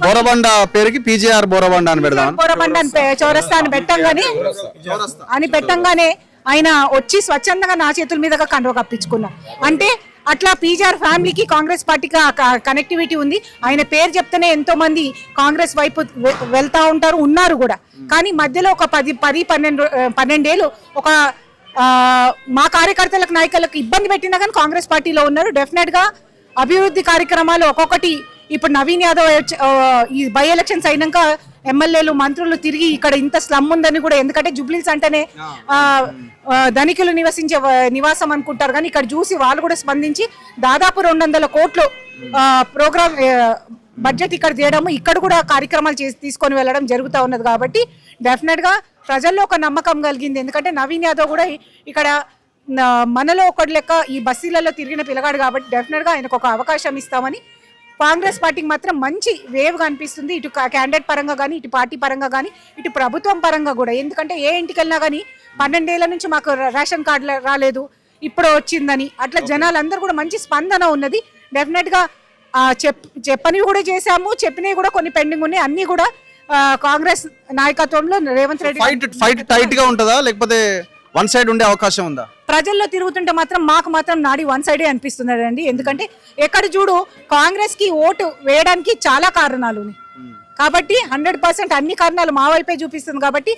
బోరబండ పేరుకి పీజీఆర్ బోరబండ అని పెడదాం. బోరబండ చౌరస్తా అని పెట్టంగానే ఆయన వచ్చి స్వచ్ఛందంగా నా చేతుల మీదుగా కండువ కప్పించుకున్నారు. అంటే అట్లా పీజీఆర్ ఫ్యామిలీకి కాంగ్రెస్ పార్టీకి కనెక్టివిటీ ఉంది. ఆయన పేరు చెప్తేనే ఎంతో మంది కాంగ్రెస్ వైపు వెళ్తా ఉంటారు, ఉన్నారు కూడా. కానీ మధ్యలో ఒక 12 ఏళ్ళు ఒక మా కార్యకర్తలకు నాయకులకు ఇబ్బంది పెట్టినా కానీ కాంగ్రెస్ పార్టీలో ఉన్నారు. డెఫినెట్ గా అభివృద్ధి కార్యక్రమాలు ఒక్కొక్కటి ఇప్పుడు నవీన్ యాదవ్ ఈ బై ఎలక్షన్స్ అయినాక ఎమ్మెల్యేలు మంత్రులు తిరిగి ఇక్కడ ఇంత స్లమ్ ఉందని కూడా, ఎందుకంటే జూబ్లీస్ అంటేనే ధనికులు నివసించే నివాసం అనుకుంటారు, కానీ ఇక్కడ చూసి వాళ్ళు కూడా స్పందించి దాదాపు 200 కోట్లు ప్రోగ్రామ్ బడ్జెట్ ఇక్కడ చేయడము, ఇక్కడ కూడా కార్యక్రమాలు తీసుకొని వెళ్ళడం జరుగుతూ ఉన్నది. కాబట్టి డెఫినెట్ గా ప్రజల్లో ఒక నమ్మకం కలిగింది. ఎందుకంటే నవీన్ యాదవ్ కూడా ఇక్కడ మనలో ఒకటి లెక్క ఈ బస్సీలలో తిరిగిన పిల్లగాడు కాబట్టి డెఫినెట్ గా ఆయనకు ఒక అవకాశం ఇస్తామని కాంగ్రెస్ పార్టీకి మాత్రం మంచి వేవ్ కనిపిస్తుంది. ఇటు క్యాండిడేట్ పరంగా కానీ, ఇటు పార్టీ పరంగా కానీ, ఇటు ప్రభుత్వం పరంగా కూడా. ఎందుకంటే ఏ ఇంటికి వెళ్ళినా కానీ 12 ఏళ్ల నుంచి మాకు రేషన్ కార్డు రాలేదు, ఇప్పుడు వచ్చిందని అట్లా జనాలందరూ కూడా మంచి స్పందన ఉన్నది. డెఫినెట్ గా చెప్పనివి కూడా చేశాము, చెప్పినవి కూడా కొన్ని పెండింగ్ ఉన్నాయి. అన్ని కూడా కాంగ్రెస్ నాయకత్వంలో రేవంత్ రెడ్డి ఫైట్ టైట్ గా ఉంటుందా, లేకపోతే వన్ సైడ్ ఉండే అవకాశం ఉందా? ప్రజల్లో తిరుగుతుంటే మాత్రం మాకు మాత్రం నాడి వన్ సైడే అనిపిస్తున్నదండి. ఎందుకంటే ఎక్కడ చూడు కాంగ్రెస్ కి ఓటు వేయడానికి చాలా కారణాలు ఉన్నాయి కాబట్టి 100% అన్ని కారణాలు మా వైపే చూపిస్తుంది. కాబట్టి